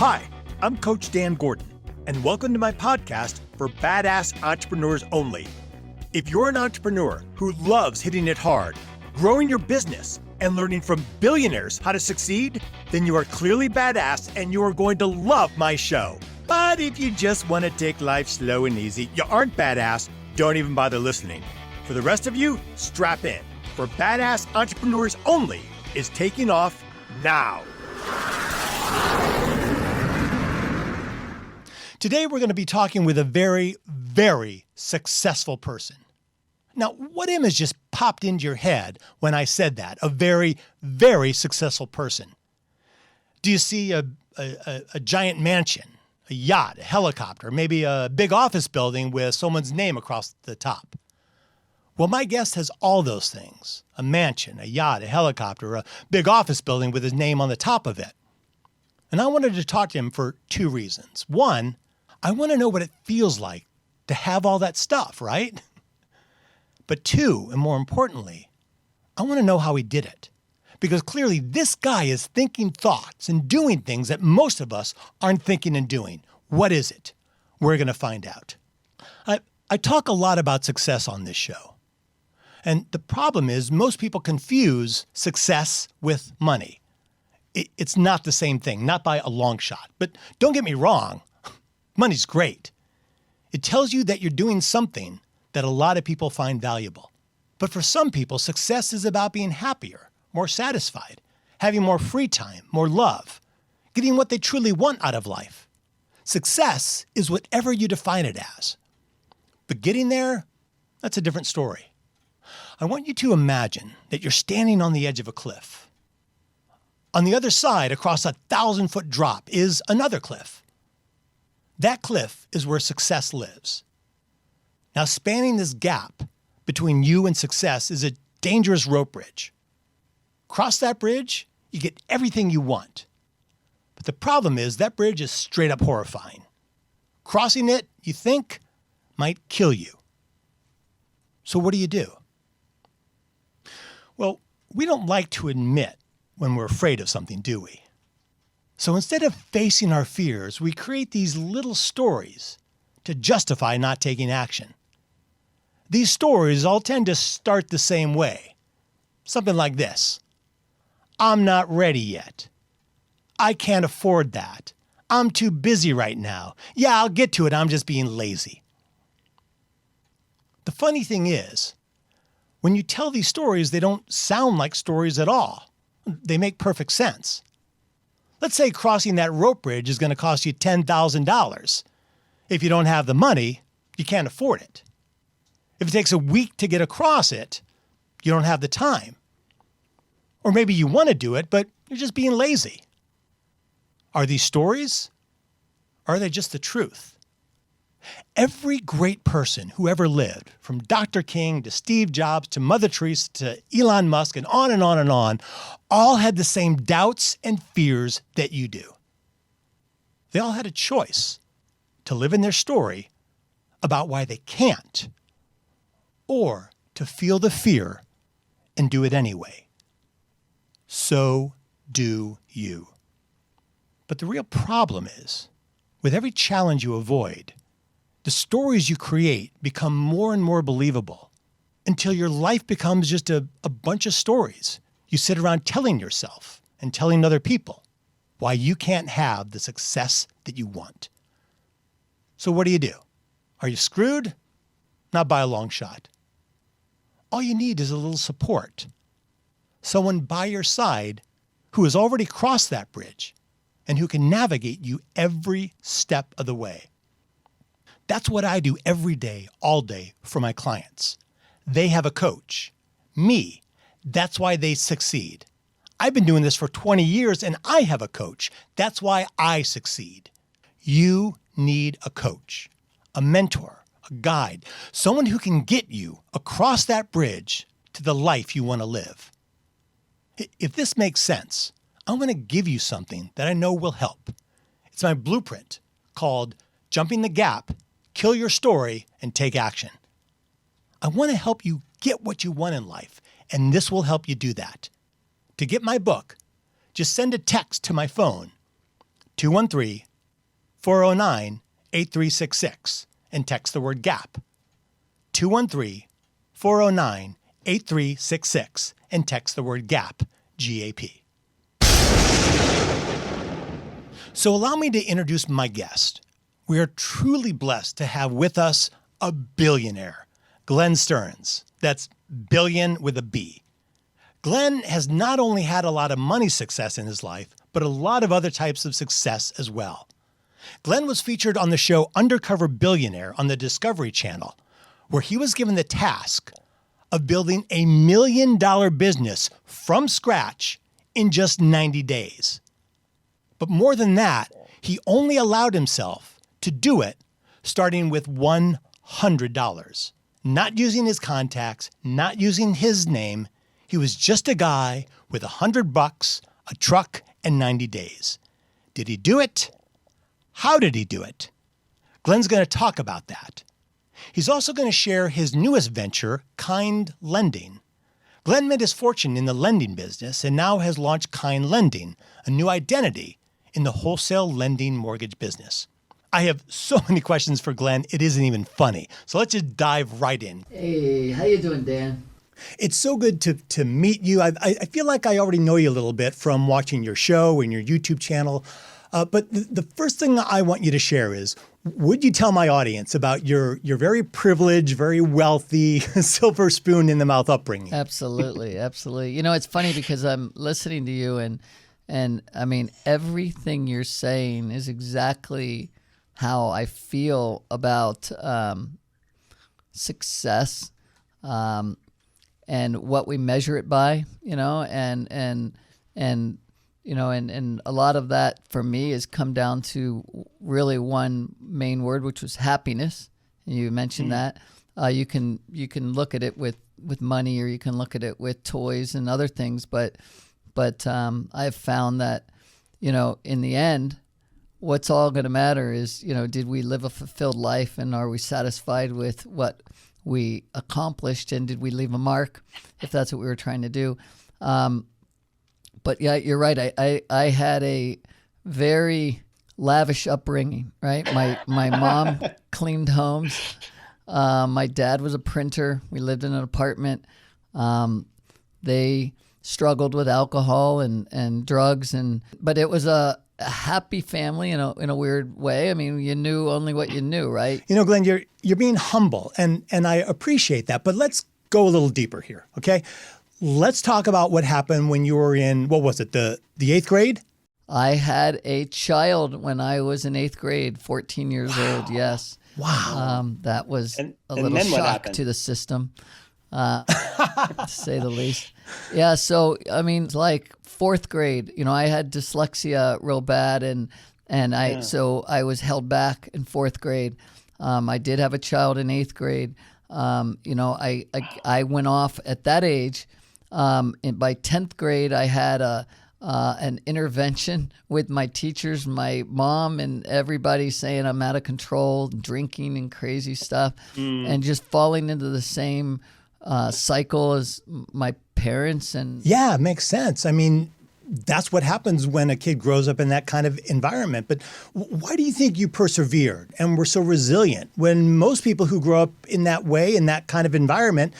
Hi, I'm Coach Dan Gordon, and welcome to my podcast for badass entrepreneurs only. If you're an entrepreneur who loves hitting it hard, growing your business, and learning from billionaires how to succeed, then you are clearly badass and you are going to love my show. But if you just want to take life slow and easy, you aren't badass, don't even bother listening. For the rest of you, strap in, for Badass Entrepreneurs Only is taking off now. Today, we're going to be talking with a very, very successful person. Now, what image just popped into your head when I said that? A very, very successful person. Do you see a giant mansion, a yacht, a helicopter, maybe a big office building with someone's name across the top? Well, my guest has all those things. A mansion, a yacht, a helicopter, a big office building with his name on the top of it. And I wanted to talk to him for two reasons. One, I want to know what it feels like to have all that stuff, right? But two, and more importantly, I want to know how he did it. Because clearly this guy is thinking thoughts and doing things that most of us aren't thinking and doing. What is it? We're going to find out. I talk a lot about success on this show. And the problem is most people confuse success with money. It's not the same thing, not by a long shot. But don't get me wrong, money's great. It tells you that you're doing something that a lot of people find valuable. But for some people, success is about being happier, more satisfied, having more free time, more love, getting what they truly want out of life. Success is whatever you define it as. But getting there, that's a different story. I want you to imagine that you're standing on the edge of a cliff. On the other side, across a 1,000-foot drop, is another cliff. That cliff is where success lives. Now, spanning this gap between you and success is a dangerous rope bridge. Cross that bridge, you get everything you want. But the problem is that bridge is straight up horrifying. Crossing it, you think, might kill you. So what do? Well, we don't like to admit when we're afraid of something, do we? So instead of facing our fears, we create these little stories to justify not taking action. These stories all tend to start the same way. Something like this. I'm not ready yet. I can't afford that. I'm too busy right now. Yeah, I'll get to it. I'm just being lazy. The funny thing is, when you tell these stories, they don't sound like stories at all. They make perfect sense. Let's say crossing that rope bridge is going to cost you $10,000. If you don't have the money, you can't afford it. If it takes a week to get across it, you don't have the time. Or maybe you want to do it, but you're just being lazy. Are these stories? Or are they just the truth? Every great person who ever lived, from Dr. King to Steve Jobs to Mother Teresa to Elon Musk and on and on and on, all had the same doubts and fears that you do. They all had a choice to live in their story about why they can't, or to feel the fear and do it anyway. So do you. But the real problem is, with every challenge you avoid, the stories you create become more and more believable until your life becomes just a bunch of stories you sit around telling yourself and telling other people why you can't have the success that you want. So what do? Are you screwed? Not by a long shot. All you need is a little support. Someone by your side who has already crossed that bridge and who can navigate you every step of the way. That's what I do every day, all day for my clients. They have a coach. Me. That's why they succeed. I've been doing this for 20 years and I have a coach. That's why I succeed. You need a coach, a mentor, a guide, someone who can get you across that bridge to the life you want to live. If this makes sense, I'm going to give you something that I know will help. It's my blueprint called Jumping the Gap, Kill Your Story, and Take Action. I want to help you get what you want in life, and this will help you do that. To get my book, just send a text to my phone, 213-409-8366 and text the word GAP. 213-409-8366 and text the word GAP, G-A-P. So allow me to introduce my guest. We are truly blessed to have with us a billionaire, Glenn Stearns. That's billion with a B. Glenn has not only had a lot of money success in his life, but a lot of other types of success as well. Glenn was featured on the show Undercover Billionaire on the Discovery Channel, where he was given the task of building $1 million business from scratch in just 90 days. But more than that, he only allowed himself to do it starting with $100. Not using his contacts, not using his name. He was just a guy with $100, a truck, and 90 days. Did he do it? How did he do it? Glenn's going to talk about that. He's also going to share his newest venture, Kind Lending. Glenn made his fortune in the lending business and now has launched Kind Lending, a new identity in the wholesale lending mortgage business. I have so many questions for Glenn, it isn't even funny. So let's just dive right in. Hey, how you doing, Dan? It's so good to meet you. I feel like I already know you a little bit from watching your show and your YouTube channel. But the first thing I want you to share is, would you tell my audience about your very privileged, very wealthy, silver spoon in the mouth upbringing? Absolutely, absolutely. You know, it's funny because I'm listening to you and I mean, everything you're saying is exactly how I feel about success and what we measure it by, you know, and you know, and a lot of that for me has come down to really one main word, which was happiness. And you mentioned that. You can look at it with money, or you can look at it with toys and other things, but I've found that, you know, in the end, what's all going to matter is, you know, did we live a fulfilled life, and are we satisfied with what we accomplished, and did we leave a mark, if that's what we were trying to do. But yeah, you're right. I had a very lavish upbringing, right? My mom cleaned homes. My dad was a printer. We lived in an apartment. They struggled with alcohol and drugs, but it was a happy family in a weird way. I mean, you knew only what you knew, right? You know, Glenn, you're being humble, and I appreciate that. But let's go a little deeper here, okay? Let's talk about what happened when you were in, what was it, the 8th grade? I had a child when I was in 8th grade, 14 years old, yes. Wow. That was a little shock to the system, to say the least. Yeah, so, I mean, like 4th grade, you know, I had dyslexia real bad, so I was held back in 4th grade. I did have a child in 8th grade. You know, I went off at that age. And by 10th grade, I had an intervention with my teachers, my mom, and everybody saying I'm out of control, drinking and crazy stuff, and just falling into the same cycle as my parents. And yeah, it makes sense. I mean, that's what happens when a kid grows up in that kind of environment. But why do you think you persevered and were so resilient when most people who grow up in that way, in that kind of environment,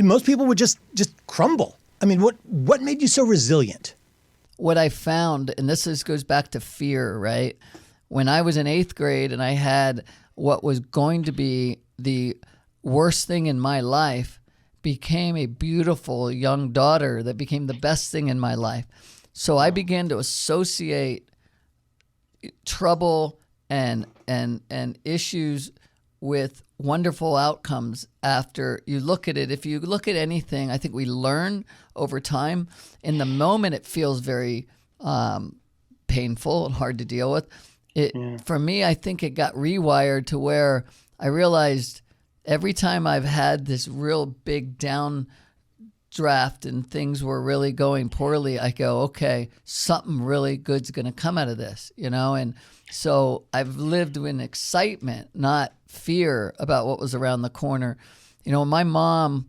most people would just crumble? I mean, what made you so resilient? What I found, and goes back to fear, right? When I was in 8th grade and I had what was going to be the worst thing in my life became a beautiful young daughter that became the best thing in my life. So I began to associate trouble and issues with wonderful outcomes after you look at it. If you look at anything, I think we learn over time. In the moment, it feels very painful and hard to deal with. For me, I think it got rewired to where I realized every time I've had this real big down draft and things were really going poorly, I go, okay, something really good's going to come out of this, you know? And so I've lived in excitement, not fear about what was around the corner. You know, my mom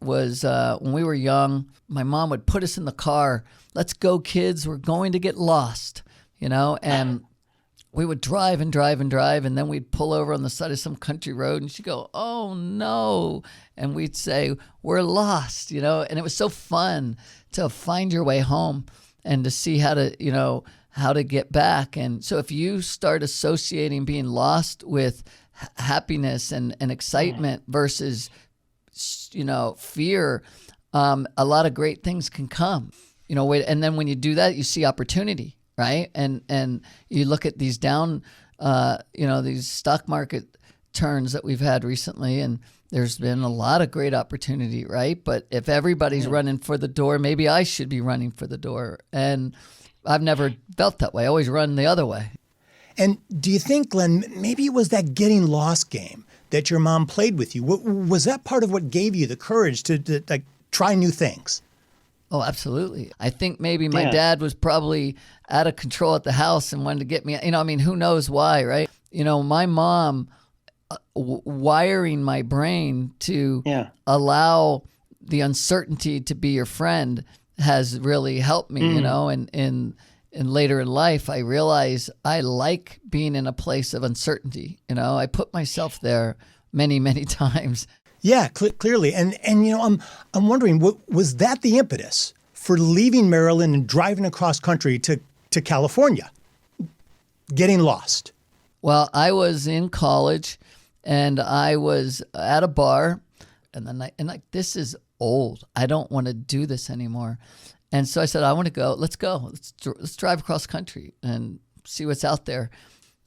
was, when we were young, my mom would put us in the car, let's go kids, we're going to get lost, you know? And we would drive and drive and drive, and then we'd pull over on the side of some country road, and she'd go, "Oh no," and we'd say, "We're lost," and it was so fun to find your way home and to see how to get back. And so if you start associating being lost with happiness and excitement versus fear, a lot of great things can come. And then when you do that, you see opportunity, right? And you look at these these stock market turns that we've had recently, and there's been a lot of great opportunity, right? But if everybody's running for the door, maybe I should be running for the door. And I've never felt that way. I always run the other way. And do you think, Glenn, maybe it was that getting lost game that your mom played with you? Was that part of what gave you the courage to like try new things? Oh, absolutely. I think maybe my dad was probably out of control at the house and wanted to get me, who knows why, right? My mom wiring my brain to allow the uncertainty to be your friend has really helped me, and later in life, I realize I like being in a place of uncertainty. I put myself there many, many times. Yeah, clearly. And I'm wondering, was that the impetus for leaving Maryland and driving across country to California, getting lost? Well, I was in college and I was at a bar and this is old. I don't want to do this anymore. And so I said, I want to go. Let's go. Let's drive across country and see what's out there.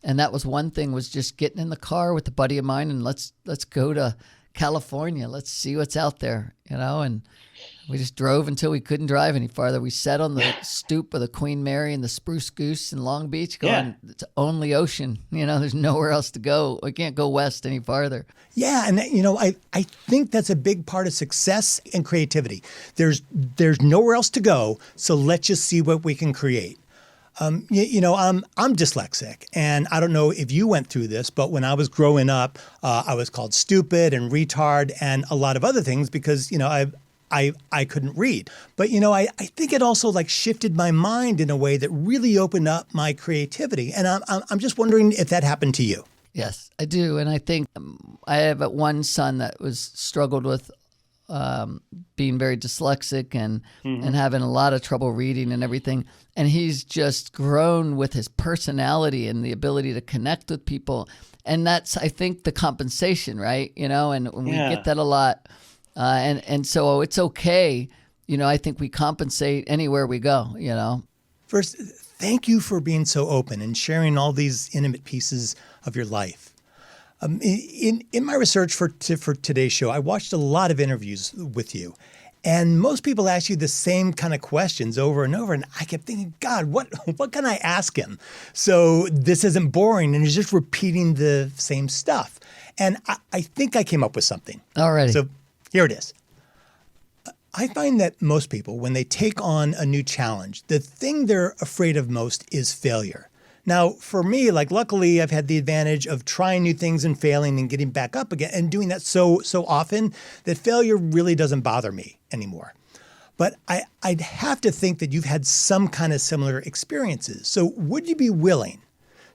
And that was one thing, was just getting in the car with a buddy of mine and let's go to California. Let's see what's out there, and we just drove until we couldn't drive any farther. We sat on the stoop of the Queen Mary and the Spruce Goose in Long Beach going, it's only ocean. There's nowhere else to go. We can't go west any farther. Yeah, and I think that's a big part of success and creativity. There's nowhere else to go, so let's just see what we can create. I'm dyslexic, and I don't know if you went through this, but when I was growing up, I was called stupid and retard and a lot of other things because, I couldn't read. But, I think it also shifted my mind in a way that really opened up my creativity. And I'm just wondering if that happened to you. Yes, I do. And I think I have one son that struggled with being very dyslexic and having a lot of trouble reading and everything. And he's just grown with his personality and the ability to connect with people. And that's, I think, the compensation, right? And we get that a lot. And so it's okay. I think we compensate anywhere we go, First, thank you for being so open and sharing all these intimate pieces of your life. In my research for today's show, I watched a lot of interviews with you. And most people ask you the same kind of questions over and over. And I kept thinking, God, what can I ask him? So this isn't boring and he's just repeating the same stuff. And I think I came up with something. Alrighty. So here it is. I find that most people, when they take on a new challenge, the thing they're afraid of most is failure. Now, for me, luckily, I've had the advantage of trying new things and failing and getting back up again and doing that so often that failure really doesn't bother me anymore. But I'd have to think that you've had some kind of similar experiences. So would you be willing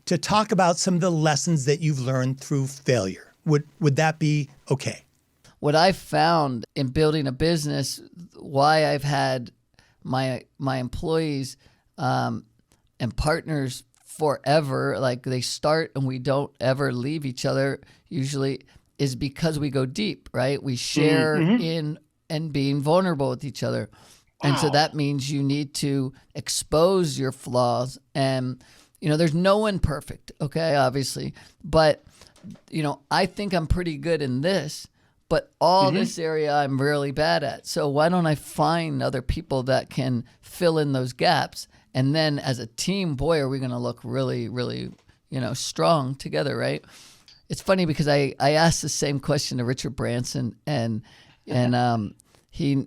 to talk about some of the lessons that you've learned through failure? Would that be okay? What I've found in building a business, why I've had my employees and partners forever, they start and we don't ever leave each other usually, is because we go deep, right? We share in and being vulnerable with each other. Wow. And so that means you need to expose your flaws. And, there's no one perfect, okay, obviously. But, I think I'm pretty good in this, but all this area I'm really bad at. So why don't I find other people that can fill in those gaps? And then as a team, boy, are we going to look really, really, strong together, right? It's funny because I asked the same question to Richard Branson and he,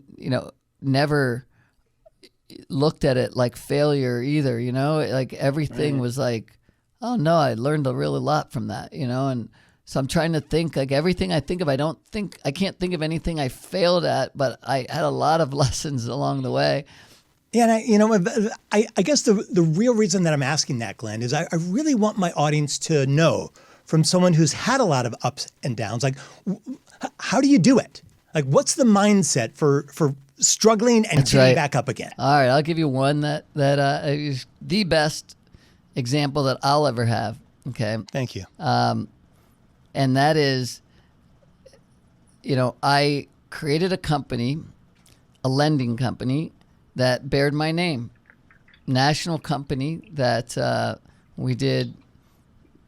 never looked at it like failure either, everything was oh no, I learned a really lot from that, and so I'm trying to think everything I think of, I can't think of anything I failed at, but I had a lot of lessons along the way. Yeah, and I guess the real reason that I'm asking that, Glenn, is I really want my audience to know from someone who's had a lot of ups and downs, like, how do you do it? Like, what's the mindset for struggling and getting back up again? All right, I'll give you one that is the best example that I'll ever have. Okay. Thank you. And that is, I created a company, a lending company that bared my name, national company that we did,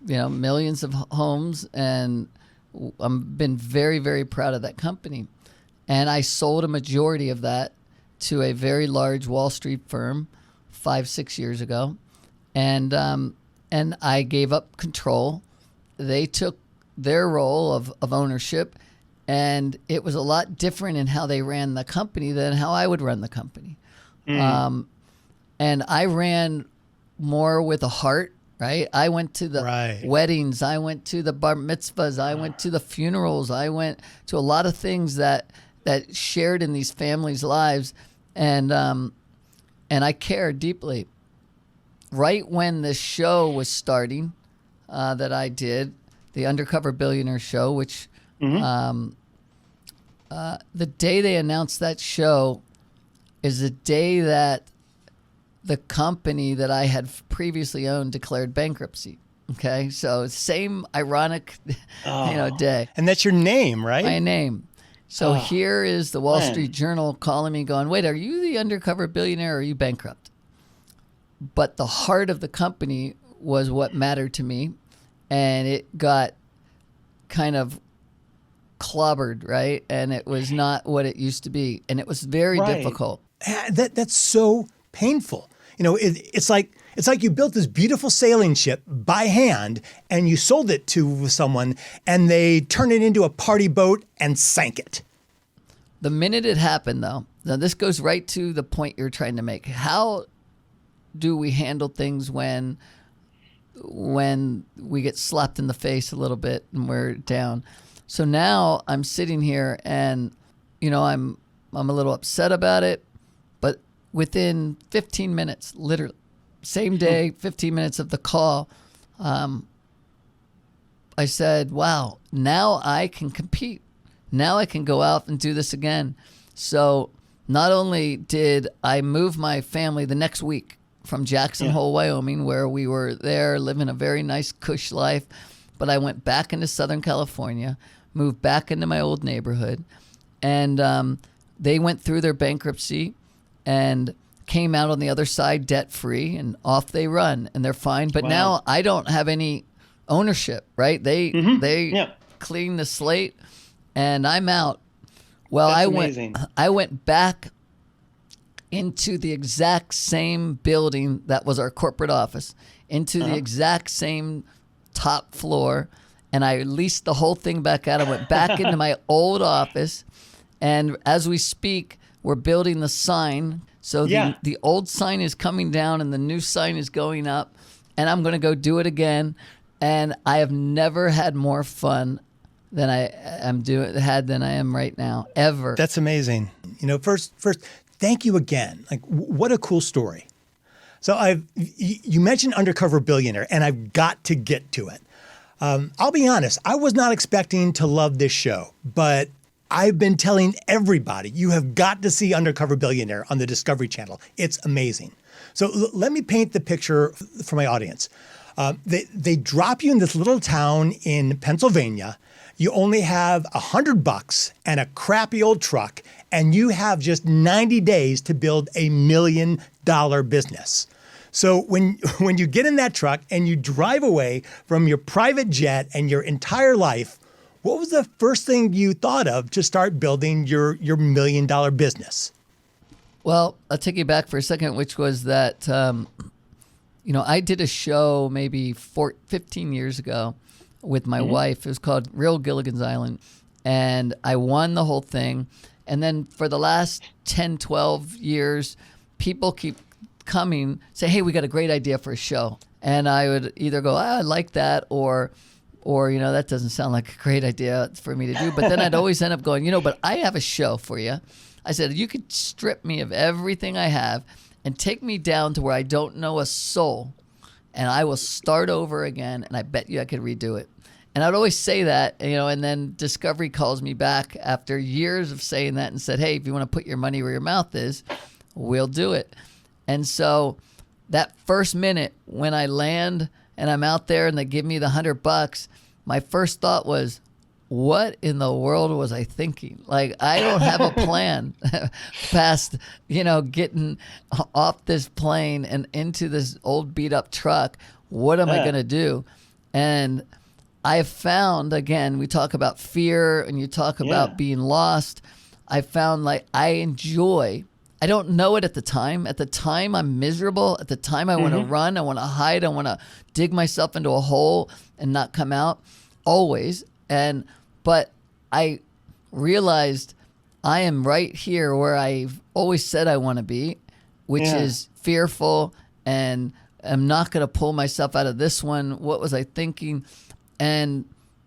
millions of homes, and I've been very, very proud of that company. And I sold a majority of that to a very large Wall Street firm 5-6 years ago, and I gave up control. They took their role of ownership, and it was a lot different in how they ran the company than how I would run the company. And I ran more with a heart, right? I went to the weddings. I went to the bar mitzvahs. I went to the funerals. I went to a lot of things that shared in these families' lives. And I cared deeply. Right when the show was starting that I did, the Undercover Billionaire show, which the day they announced that show is the day that the company that I had previously owned declared bankruptcy. Okay, so same ironic, day. And that's your name, right? My name. So here is the Wall Street Journal calling me, going, "Wait, are you the Undercover Billionaire, or are you bankrupt?" But the heart of the company was what mattered to me, and it got kind of clobbered, right? And it was not what it used to be, and it was very difficult. That's so painful. It's like you built this beautiful sailing ship by hand, and you sold it to someone, and they turned it into a party boat and sank it. The minute it happened, though, now this goes right to the point you're trying to make. How do we handle things when we get slapped in the face a little bit and we're down? So now I'm sitting here, and I'm a little upset about it, but within 15 minutes, literally same day, 15 minutes of the call, I said, wow, now I can compete. Now I can go out and do this again. So not only did I move my family the next week from Jackson Hole, Wyoming, where we were there living a very nice cush life, but I went back into Southern California, moved back into my old neighborhood, and they went through their bankruptcy and came out on the other side debt-free, and off they run, and they're fine. But now I don't have any ownership, right? They clean the slate, and I'm out. Well, I went back into the exact same building that was our corporate office, into the exact same top floor, and I leased the whole thing back out. I went back into my old office, and as we speak, we're building the sign. So the old sign is coming down and the new sign is going up, and I'm going to go do it again. And I have never had more fun than I am right now, ever. That's amazing. First, thank you again. Like, what a cool story. So you mentioned Undercover Billionaire, and I've got to get to it. I'll be honest, I was not expecting to love this show, but I've been telling everybody, you have got to see Undercover Billionaire on the Discovery Channel. It's amazing. So let me paint the picture for my audience. They drop you in this little town in Pennsylvania. You only have $100 and a crappy old truck, and you have just 90 days to build $1 million business. So when you get in that truck and you drive away from your private jet and your entire life, what was the first thing you thought of to start building your $1 million business? Well, I'll take you back for a second, which was that, I did a show maybe 15 years ago with my wife. It was called Real Gilligan's Island, and I won the whole thing. And then for the last 10, 12 years, people keep coming, say, hey, we got a great idea for a show. And I would either go, I like that, or that doesn't sound like a great idea for me to do. But then I'd always end up going, but I have a show for you. I said, you could strip me of everything I have, and take me down to where I don't know a soul, and I will start over again, and I bet you I could redo it. And I'd always say that, and then Discovery calls me back after years of saying that and said, hey, if you want to put your money where your mouth is, we'll do it. And so that first minute when I land and I'm out there and they give me the $100, my first thought was, what in the world was I thinking? Like, I don't have a plan past, getting off this plane and into this old beat up truck. What am I going to do? And I found, again, we talk about fear and you talk about being lost. I found like I don't know it at the time. At the time, I'm miserable. At the time, I want to run. I want to hide. I want to dig myself into a hole and not come out always. But I realized I am right here where I've always said I want to be, which is fearful, and I'm not going to pull myself out of this one. What was I thinking? And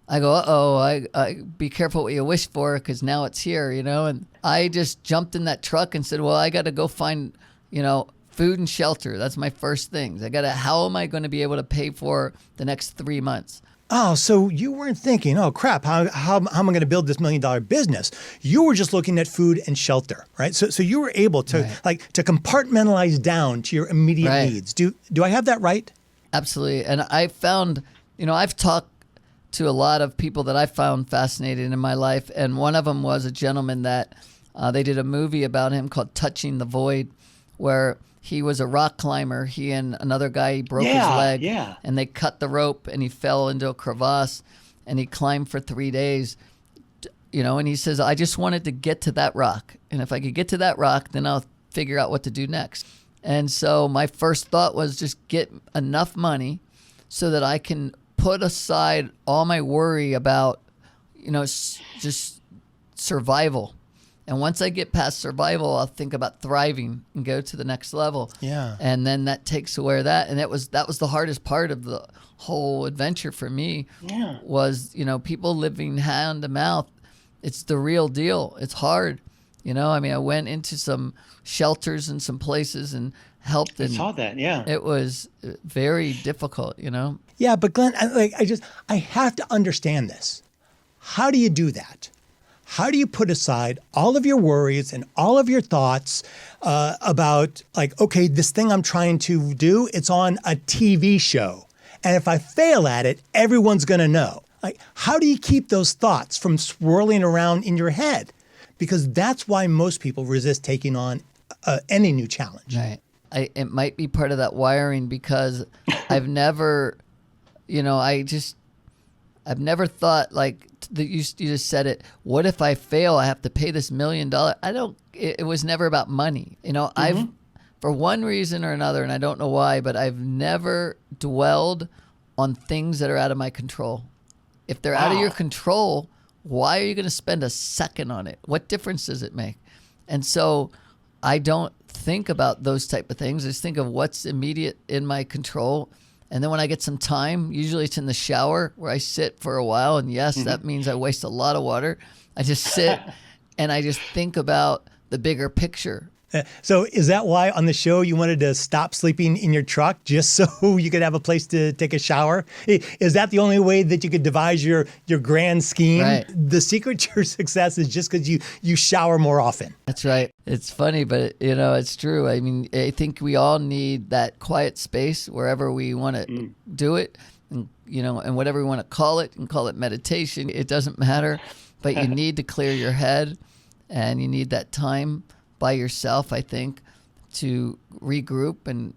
I go, I be careful what you wish for, because now it's here, And I just jumped in that truck and said, well, I got to go find, food and shelter. That's my first things. How am I going to be able to pay for the next 3 months? Oh, so you weren't thinking, oh, crap, how am I going to build this $1 million business? You were just looking at food and shelter, right? So you were able to to compartmentalize down to your immediate needs. Do I have that right? Absolutely. And I found, I've talked to a lot of people that I found fascinating in my life. And one of them was a gentleman that they did a movie about him called Touching the Void, where he was a rock climber. He and another guy, he broke his leg, and they cut the rope, and he fell into a crevasse, and he climbed for 3 days, and he says, I just wanted to get to that rock. And if I could get to that rock, then I'll figure out what to do next. And so my first thought was just get enough money so that I can put aside all my worry about, just survival. And once I get past survival, I'll think about thriving and go to the next level. Yeah. And then that takes away that. And that was the hardest part of the whole adventure for me. Yeah. Was, people living hand to mouth. It's the real deal. It's hard. I went into some shelters and some places and helped. And I saw that. Yeah. it was very difficult, Yeah, but Glenn, I have to understand this. How do you do that? How do you put aside all of your worries and all of your thoughts about okay, this thing I'm trying to do, it's on a TV show. And if I fail at it, everyone's going to know. How do you keep those thoughts from swirling around in your head? Because that's why most people resist taking on any new challenge. Right. It might be part of that wiring, because I've never, I've never thought you just said it. What if I fail? I have to pay this $1 million. It was never about money. I've, for one reason or another, and I don't know why, but I've never dwelled on things that are out of my control. If they're out of your control, why are you going to spend a second on it? What difference does it make? And so I don't think about those type of things. I just think of what's immediate in my control. And then when I get some time, usually it's in the shower where I sit for a while. And yes, that means I waste a lot of water. I just sit and I just think about the bigger picture. So is that why on the show you wanted to stop sleeping in your truck just so you could have a place to take a shower? Is that the only way that you could devise your grand scheme? Right. The secret to your success is just because you shower more often. That's right. It's funny, but it's true. I mean, I think we all need that quiet space wherever we want to do it, and and whatever we want to call it, and call it meditation. It doesn't matter, but you need to clear your head, and you need that time by yourself, I think, to regroup. And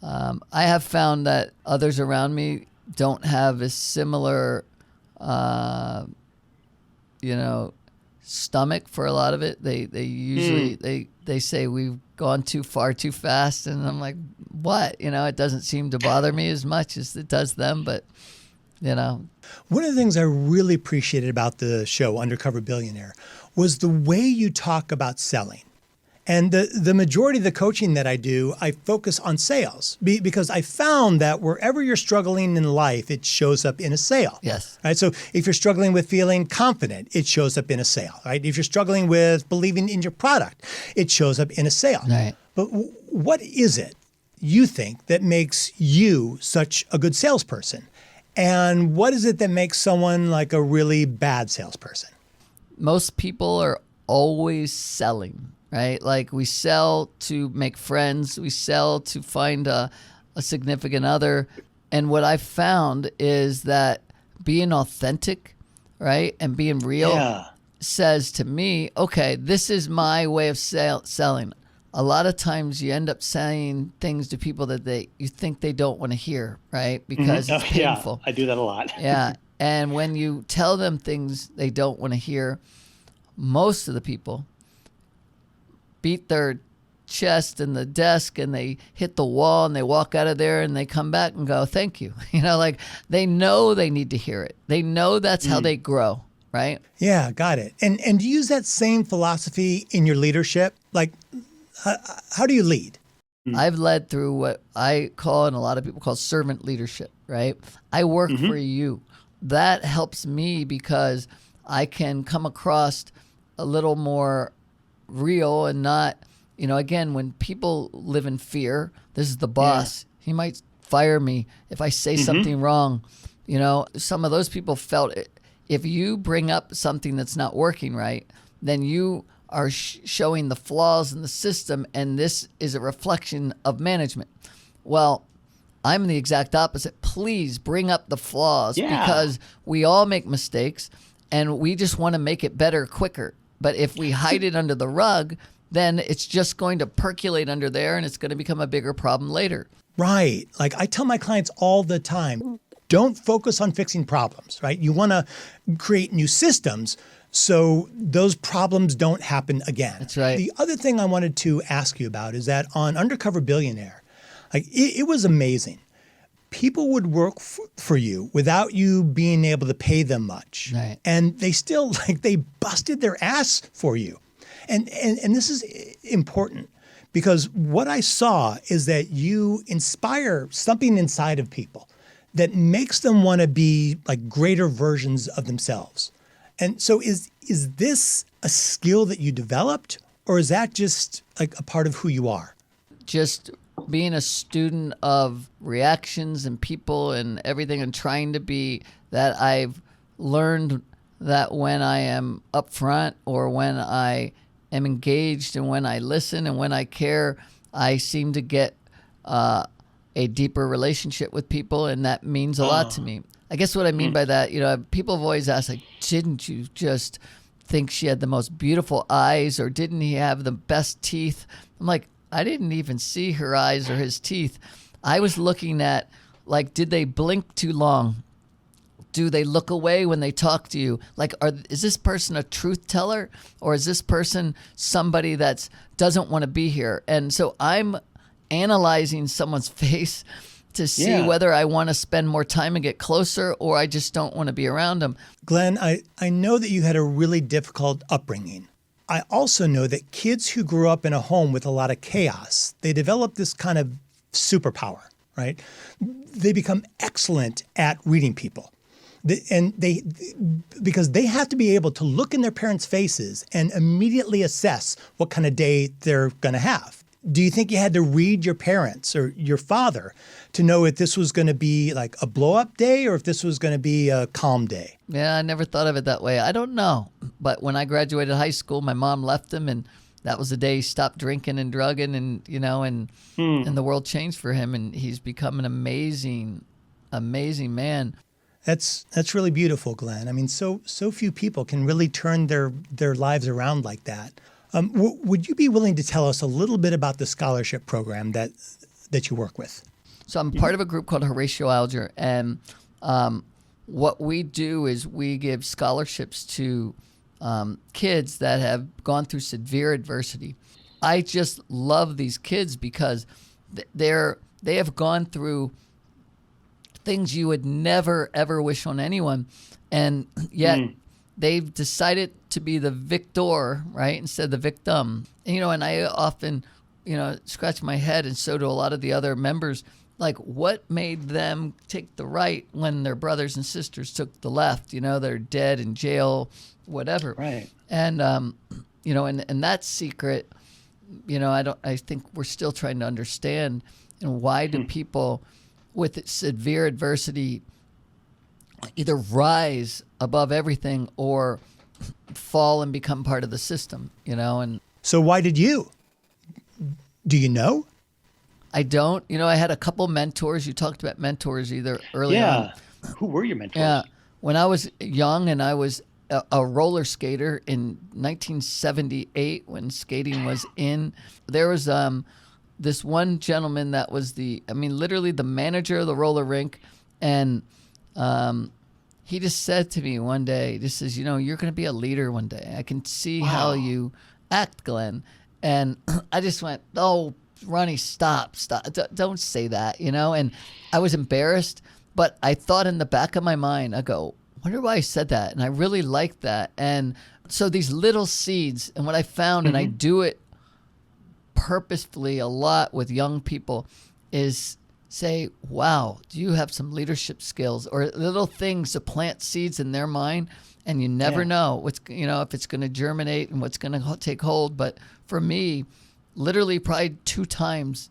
I have found that others around me don't have a similar stomach for a lot of it. They usually they say we've gone too far too fast, and I'm like, what? It doesn't seem to bother me as much as it does them, but One of the things I really appreciated about the show Undercover Billionaire was the way you talk about selling. And the majority of the coaching that I do, I focus on sales because I found that wherever you're struggling in life, it shows up in a sale. Yes. Right. So if you're struggling with feeling confident, it shows up in a sale. Right. If you're struggling with believing in your product, it shows up in a sale. Right. But what is it you think that makes you such a good salesperson? And what is it that makes someone like a really bad salesperson? Most people are always selling. Right? Like we sell to make friends. We sell to find a significant other. And what I found is that being authentic, right, and being real says to me, okay, this is my way of selling. A lot of times you end up saying things to people that you think they don't want to hear, right? Because it's painful. Yeah, I do that a lot. Yeah. And when you tell them things they don't want to hear, most of the people beat their chest in the desk and they hit the wall and they walk out of there and they come back and go, thank you. Like they know they need to hear it. They know that's how they grow, right? Yeah, got it. And do you use that same philosophy in your leadership? Like, how do you lead? I've led through what I call, and a lot of people call, servant leadership, right? I work for you. That helps me because I can come across a little more real and not, again, when people live in fear, this is the boss. He might fire me if I say something wrong. Some of those people felt it. If you bring up something that's not working right, then you are showing the flaws in the system, and this is a reflection of management. Well, I'm the exact opposite. Please bring up the flaws because we all make mistakes and we just want to make it better quicker. But if we hide it under the rug, then it's just going to percolate under there and it's going to become a bigger problem later. Right. Like I tell my clients all the time, don't focus on fixing problems, right? You want to create new systems so those problems don't happen again. That's right. The other thing I wanted to ask you about is that on Undercover Billionaire, like it was amazing. People would work for you without you being able to pay them much. Right. And they still, they busted their ass for you. And this is important because what I saw is that you inspire something inside of people that makes them want to be like greater versions of themselves. And so is this a skill that you developed, or is that just like a part of who you are? Just being a student of reactions and people and everything and trying to be that. I've learned that when I am upfront or when I am engaged and when I listen and when I care, I seem to get a deeper relationship with people, and that means a lot to me. I guess what I mean by that, people have always asked, like, didn't you just think she had the most beautiful eyes, or didn't he have the best teeth? I'm like, I didn't even see her eyes or his teeth. I was looking at, like, did they blink too long? Do they look away when they talk to you? Like, is this person a truth teller, or is this person somebody that doesn't want to be here? And so I'm analyzing someone's face to see whether I want to spend more time and get closer, or I just don't want to be around them. Glenn, I know that you had a really difficult upbringing. I also know that kids who grew up in a home with a lot of chaos, they develop this kind of superpower, right? They become excellent at reading people. Because they have to be able to look in their parents' faces and immediately assess what kind of day they're going to have. Do you think you had to read your parents or your father to know if this was going to be like a blow-up day or if this was going to be a calm day? Yeah, I never thought of it that way. I don't know. But when I graduated high school, my mom left him, and that was the day he stopped drinking and drugging, and and the world changed for him, and he's become an amazing, amazing man. That's really beautiful, Glenn. I mean, so few people can really turn their lives around like that. Would you be willing to tell us a little bit about the scholarship program that you work with? So I'm part of a group called Horatio Alger, and what we do is we give scholarships to kids that have gone through severe adversity. I just love these kids because they have gone through things you would never, ever wish on anyone, and yet they've decided to be the victor, right, instead of the victim. And I often, scratch my head, and so do a lot of the other members. Like, what made them take the right when their brothers and sisters took the left? They're dead in jail, whatever. Right. And and that secret, I think we're still trying to understand. And why do people with severe adversity either rise above everything or fall and become part of the system, And So why did you? Do you know? I don't. I had a couple mentors. You talked about mentors either early on. Who were your mentors? Yeah. When I was young and I was a roller skater in 1978 when skating was in, there was this one gentleman that was literally the manager of the roller rink. And he just said to me one day, he just says, you're going to be a leader one day. I can see how you act, Glenn. And I just went, oh, Ronnie, stop. Don't say that, And I was embarrassed, but I thought in the back of my mind, I go, wonder why I said that. And I really liked that. And so these little seeds, and what I found, and I do it purposefully a lot with young people, is say, wow, do you have some leadership skills, or little things to plant seeds in their mind. And you never know what's, if it's going to germinate and what's going to take hold. But for me, literally probably 2 times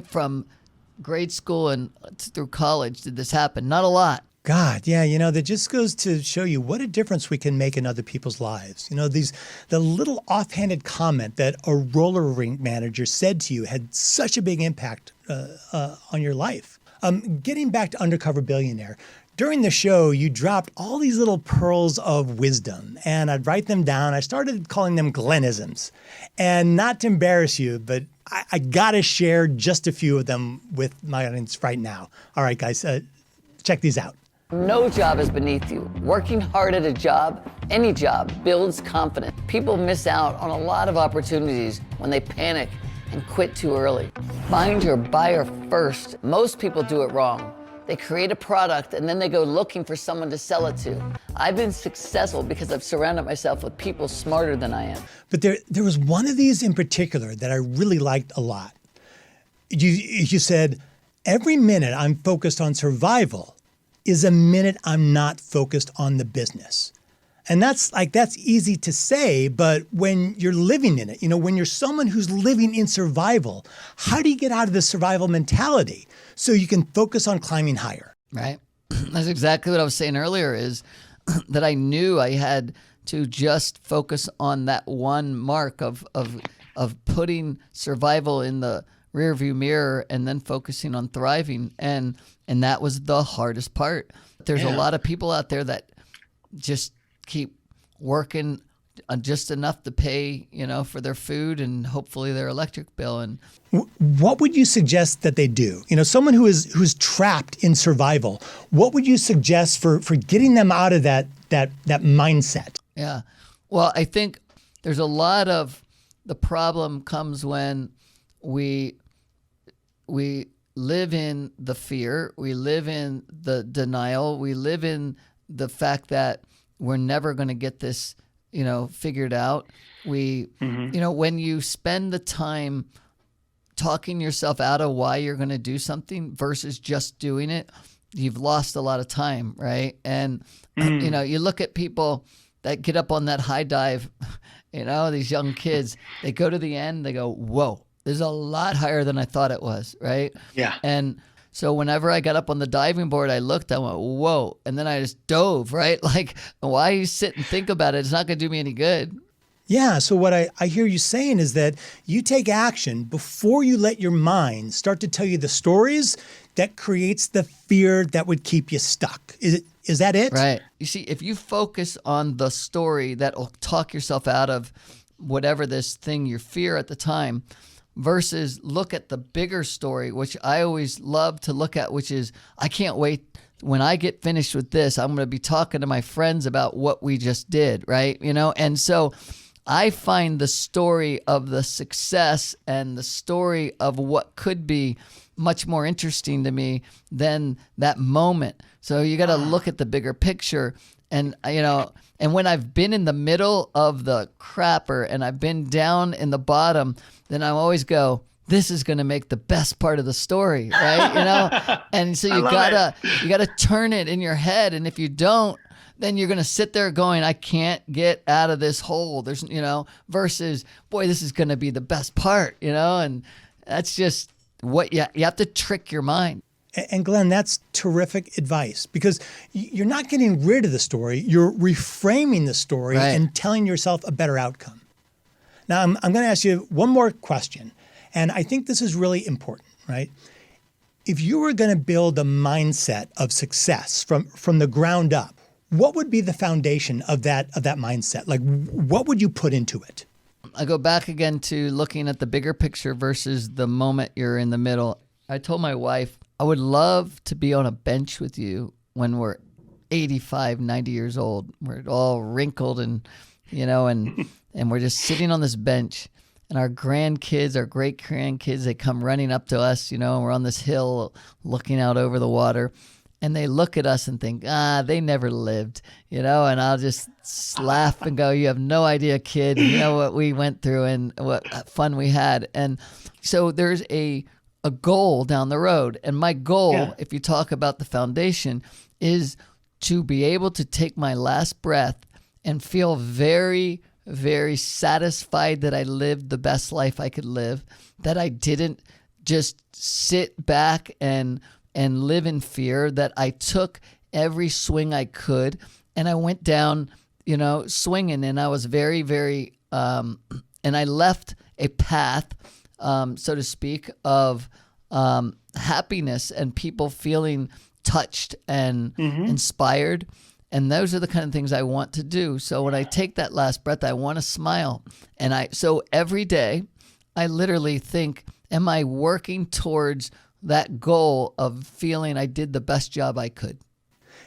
from grade school and through college did this happen. Not a lot. God, yeah, that just goes to show you what a difference we can make in other people's lives. The little offhanded comment that a roller rink manager said to you had such a big impact on your life. Getting back to Undercover Billionaire, during the show, you dropped all these little pearls of wisdom, and I'd write them down. I started calling them Glennisms. And not to embarrass you, but I got to share just a few of them with my audience right now. All right, guys, check these out. No job is beneath you. Working hard at a job, any job, builds confidence. People miss out on a lot of opportunities when they panic and quit too early. Find your buyer first. Most people do it wrong. They create a product and then they go looking for someone to sell it to. I've been successful because I've surrounded myself with people smarter than I am. But there was one of these in particular that I really liked a lot. You said, every minute I'm focused on survival is a minute I'm not focused on the business. And that's easy to say, but when you're living in it, when you're someone who's living in survival, how do you get out of the survival mentality so you can focus on climbing higher? Right. That's exactly what I was saying earlier, is that I knew I had to just focus on that one mark of putting survival in the rearview mirror and then focusing on thriving. And that was the hardest part. There's a lot of people out there that just keep working just enough to pay, for their food and hopefully their electric bill. And what would you suggest that they do? Someone who's trapped in survival, what would you suggest for getting them out of that mindset? Yeah. Well, I think there's a lot of the problem comes when we live in the fear, we live in the denial, we live in the fact that we're never going to get this, figured out. When you spend the time talking yourself out of why you're going to do something versus just doing it, you've lost a lot of time, right? And, you look at people that get up on that high dive, these young kids, they go to the end, they go, whoa, this is a lot higher than I thought it was, right? Yeah. And so whenever I got up on the diving board, I looked, I went, whoa. And then I just dove, right? Like, why you sit and think about it? It's not going to do me any good. Yeah. So what I hear you saying is that you take action before you let your mind start to tell you the stories that creates the fear that would keep you stuck. Is that it? Right. You see, if you focus on the story that will talk yourself out of whatever this thing you fear at the time, versus look at the bigger story, which I always love to look at, which is, I can't wait. When I get finished with this, I'm going to be talking to my friends about what we just did, right? And so I find the story of the success and the story of what could be much more interesting to me than that moment. So you got to look at the bigger picture. And, and when I've been in the middle of the crapper and I've been down in the bottom, then I always go, this is going to make the best part of the story, right? And so you gotta turn it in your head. And if you don't, then you're going to sit there going, I can't get out of this hole. There's, versus, boy, this is going to be the best part, and that's just what you have to trick your mind. And Glenn, that's terrific advice, because you're not getting rid of the story. You're reframing the story and telling yourself a better outcome. Now, I'm going to ask you one more question, and I think this is really important, right? If you were going to build a mindset of success from the ground up, what would be the foundation of that mindset? Like, what would you put into it? I go back again to looking at the bigger picture versus the moment you're in the middle. I told my wife, I would love to be on a bench with you when we're 85, 90 years old. We're all wrinkled and we're just sitting on this bench, and our grandkids, our great grandkids, they come running up to us, and we're on this hill looking out over the water. And they look at us and think, they never lived, and I'll just laugh and go, you have no idea, kid, what we went through and what fun we had. And so there's a goal down the road. And my goal, if you talk about the foundation, is to be able to take my last breath and feel very, very satisfied that I lived the best life I could live, that I didn't just sit back and live in fear, that I took every swing I could, and I went down, swinging, and I was very, very, and I left a path, so to speak, of happiness and people feeling touched and inspired. And those are the kind of things I want to do. So when I take that last breath, I want to smile. So every day I literally think, am I working towards that goal of feeling I did the best job I could?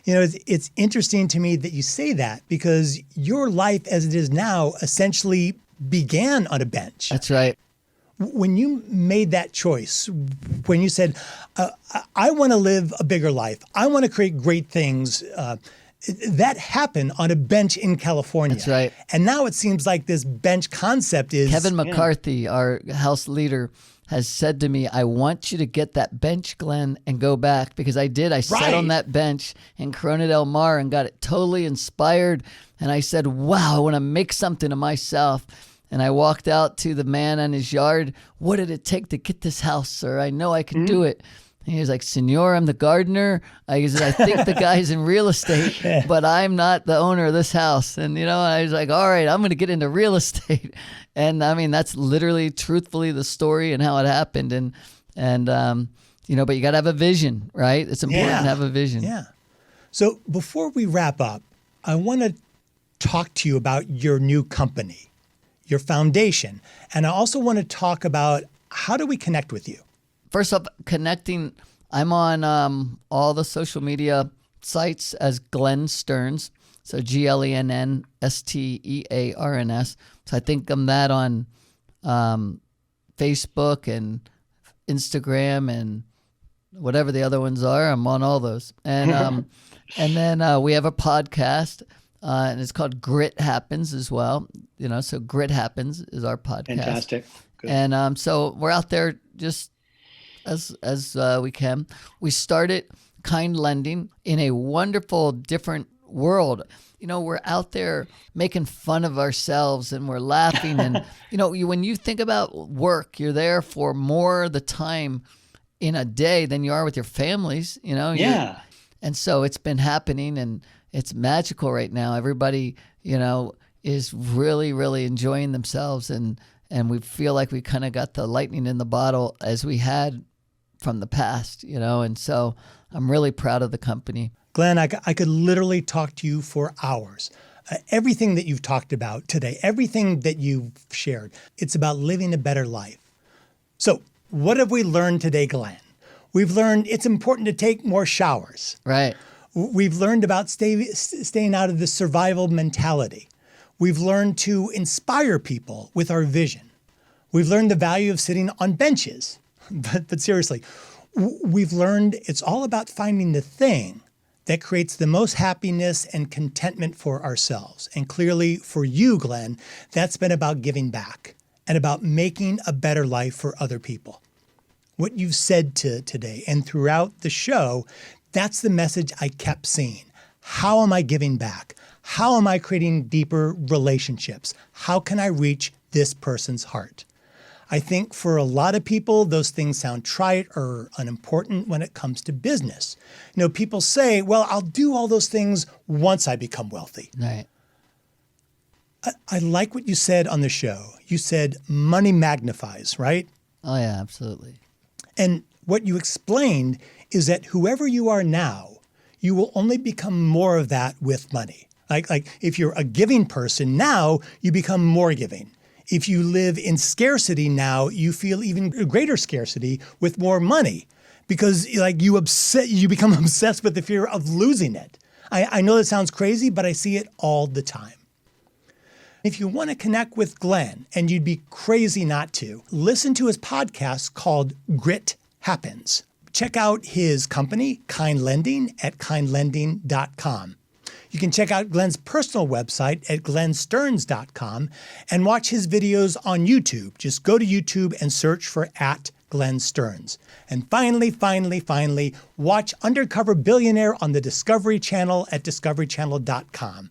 It's interesting to me that you say that, because your life as it is now essentially began on a bench. That's right. When you made that choice, when you said, I want to live a bigger life, I want to create great things, that happened on a bench in California. That's right. And now it seems like this bench concept is... Kevin McCarthy, our house leader, has said to me, I want you to get that bench, Glenn, and go back. Because I did. I sat on that bench in Corona del Mar and got it totally inspired. And I said, wow, I want to make something of myself. And I walked out to the man on his yard. What did it take to get this house, sir? I know I can do it. And he was like, Senor, I'm the gardener. I said, I think the guy's in real estate, but I'm not the owner of this house. And, I was like, all right, I'm going to get into real estate. And I mean, that's literally, truthfully, the story and how it happened. And but you got to have a vision, right? It's important to have a vision. Yeah. So before we wrap up, I want to talk to you about your new company, your foundation. And I also want to talk about, how do we connect with you? First off, connecting, I'm on all the social media sites as Glenn Stearns. So GLENNSTEARNS. So I think I'm that on Facebook and Instagram and whatever the other ones are. I'm on all those. And then we have a podcast, and it's called Grit Happens as well. So Grit Happens is our podcast. Fantastic. Good. And so we're out there just as we can. We started Kind Lending in a wonderful, different world. We're out there making fun of ourselves and we're laughing. And, when you think about work, you're there for more of the time in a day than you are with your families, Yeah. And so it's been happening, and it's magical right now. Everybody, is really, really enjoying themselves. And we feel like we kind of got the lightning in the bottle as we had from the past, and so I'm really proud of the company. Glenn, I could literally talk to you for hours. Everything that you've talked about today, everything that you've shared, it's about living a better life. So what have we learned today, Glenn? We've learned it's important to take more showers. Right. We've learned about staying out of the survival mentality. We've learned to inspire people with our vision. We've learned the value of sitting on benches. But seriously, We've learned it's all about finding the thing that creates the most happiness and contentment for ourselves. And clearly for you, Glenn, that's been about giving back and about making a better life for other people. What you've said today and throughout the show, that's the message I kept seeing. How am I giving back? How am I creating deeper relationships? How can I reach this person's heart? I think for a lot of people, those things sound trite or unimportant when it comes to business. You know, people say, well, I'll do all those things once I become wealthy. Right. I like what you said on the show. You said money magnifies, right? Oh, yeah, absolutely. And what you explained is that whoever you are now, you will only become more of that with money. Like if you're a giving person now, you become more giving. If you live in scarcity now, you feel even greater scarcity with more money because you become obsessed with the fear of losing it. I know that sounds crazy, but I see it all the time. If you want to connect with Glenn, and you'd be crazy not to, listen to his podcast called Grit Happens. Check out his company, Kind Lending, at kindlending.com. You can check out Glenn's personal website at glennstearns.com and watch his videos on YouTube. Just go to YouTube and search for @GlennStearns. And finally, watch Undercover Billionaire on the Discovery Channel at discoverychannel.com.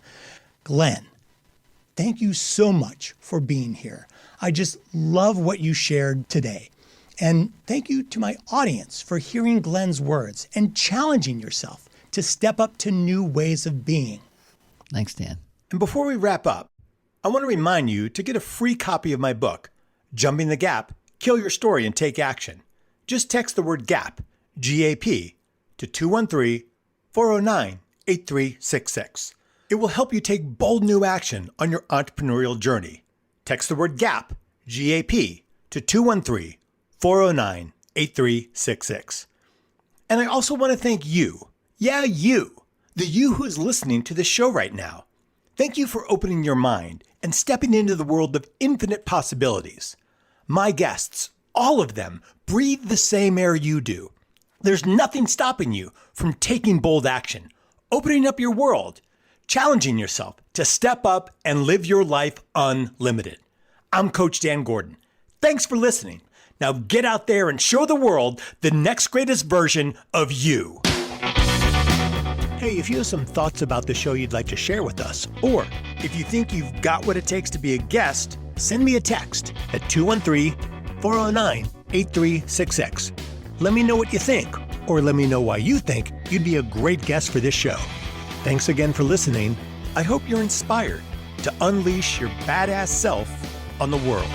Glenn, thank you so much for being here. I just love what you shared today. And thank you to my audience for hearing Glenn's words and challenging yourself to step up to new ways of being. Thanks, Dan. And before we wrap up, I want to remind you to get a free copy of my book, Jumping the Gap, Kill Your Story and Take Action. Just text the word GAP, G-A-P, to 213-409-8366. It will help you take bold new action on your entrepreneurial journey. Text the word GAP, G-A-P, to 213-409-8366. And I also want to thank you. Yeah, you. The you who is listening to this show right now. Thank you for opening your mind and stepping into the world of infinite possibilities. My guests, all of them, breathe the same air you do. There's nothing stopping you from taking bold action, opening up your world, challenging yourself to step up and live your life unlimited. I'm Coach Dan Gordon. Thanks for listening. Now get out there and show the world the next greatest version of you. Hey, if you have some thoughts about the show you'd like to share with us, or if you think you've got what it takes to be a guest, send me a text at 213-409-8366. Let me know what you think, or let me know why you think you'd be a great guest for this show. Thanks again for listening. I hope you're inspired to unleash your badass self on the world.